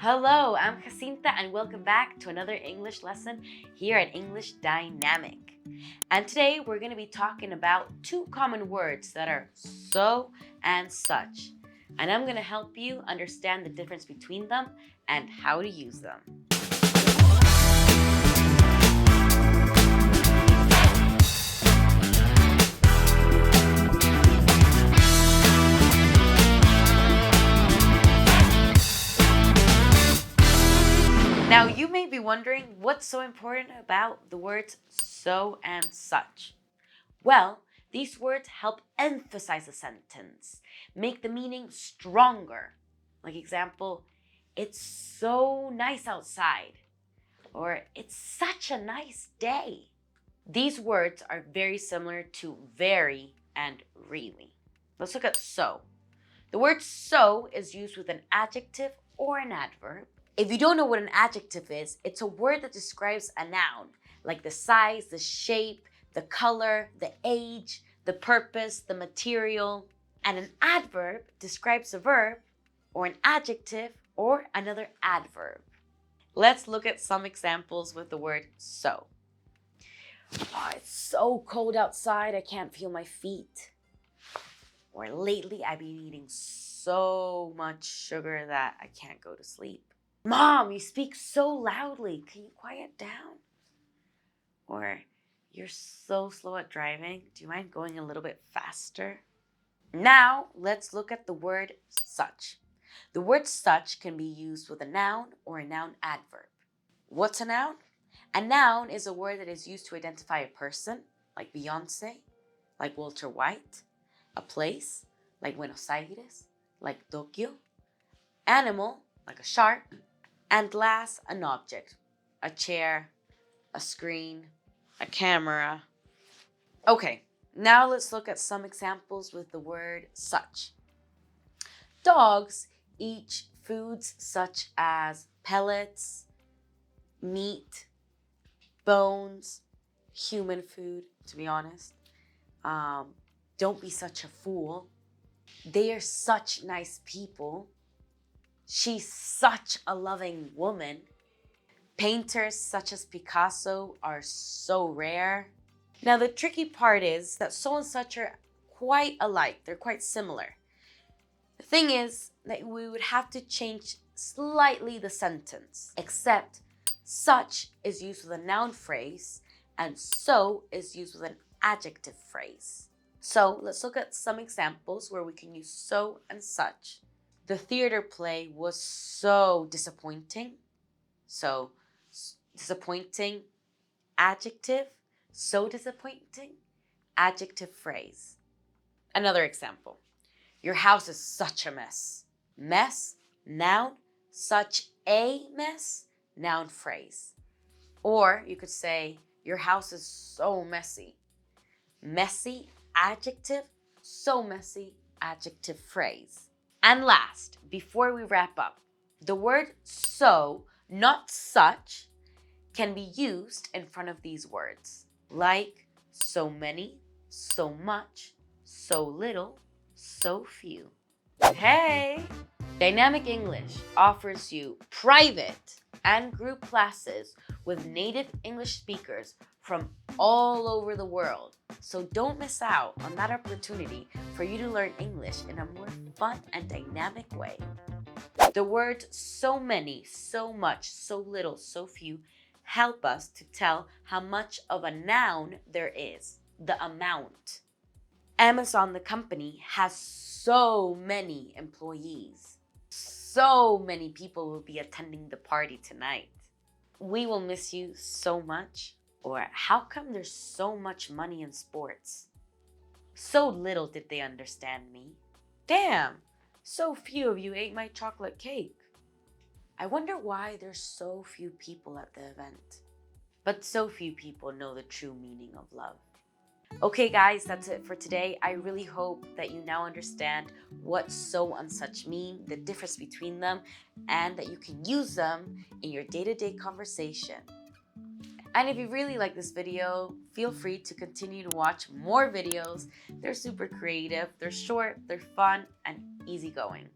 Hello, I'm Jacinta and welcome back to another English lesson here at English Dynamic. And today we're going to be talking about two common words that are so and such. And I'm going to help you understand the difference between them and how to use them. Now, you may be wondering what's so important about the words so and such. Well, these words help emphasize a sentence, make the meaning stronger. Like example, it's so nice outside, or it's such a nice day. These words are very similar to very and really. Let's look at so. The word so is used with an adjective or an adverb. If you don't know what an adjective is, it's a word that describes a noun, like the size, the shape, the color, the age, the purpose, the material. And an adverb describes a verb or an adjective or another adverb. Let's look at some examples with the word so. Oh, it's so cold outside, I can't feel my feet. Or lately, I've been eating so much sugar that I can't go to sleep. Mom, you speak so loudly. Can you quiet down? Or, you're so slow at driving. Do you mind going a little bit faster? Now, let's look at the word such. The word such can be used with a noun or a noun adverb. What's a noun? A noun is a word that is used to identify a person, like Beyonce, like Walter White, a place, like Buenos Aires, like Tokyo, animal, like a shark, and last, an object, a chair, a screen, a camera. Okay, now let's look at some examples with the word such. Dogs eat foods such as pellets, meat, bones, human food, to be honest. Don't be such a fool. They are such nice people. She's such a loving woman. Painters such as Picasso are so rare. Now, the tricky part is that so and such are quite alike. They're quite similar. The thing is that we would have to change slightly the sentence, except such is used with a noun phrase and so is used with an adjective phrase. So let's look at some examples where we can use so and such. The theater play was so disappointing. So, disappointing, adjective, so disappointing, adjective phrase. Another example. Your house is such a mess. Mess, noun, such a mess, noun phrase. Or you could say, your house is so messy. Messy, adjective, so messy, adjective phrase. And last, before we wrap up, the word so, not such, can be used in front of these words, like so many, so much, so little, so few. Hey! Dynamic English offers you private and group classes with native English speakers from all over the world. So don't miss out on that opportunity for you to learn English in a more fun and dynamic way. The words so many, so much, so little, so few help us to tell how much of a noun there is, the amount. Amazon, the company, has so many employees. So many people will be attending the party tonight. We will miss you so much. Or how come there's so much money in sports? So little did they understand me. Damn, so few of you ate my chocolate cake. I wonder why there's so few people at the event. But so few people know the true meaning of love. Okay guys, that's it for today. I really hope that you now understand what so and such mean, the difference between them, and that you can use them in your day-to-day conversation. And if you really like this video, feel free to continue to watch more videos. They're super creative, they're short, they're fun, and easygoing.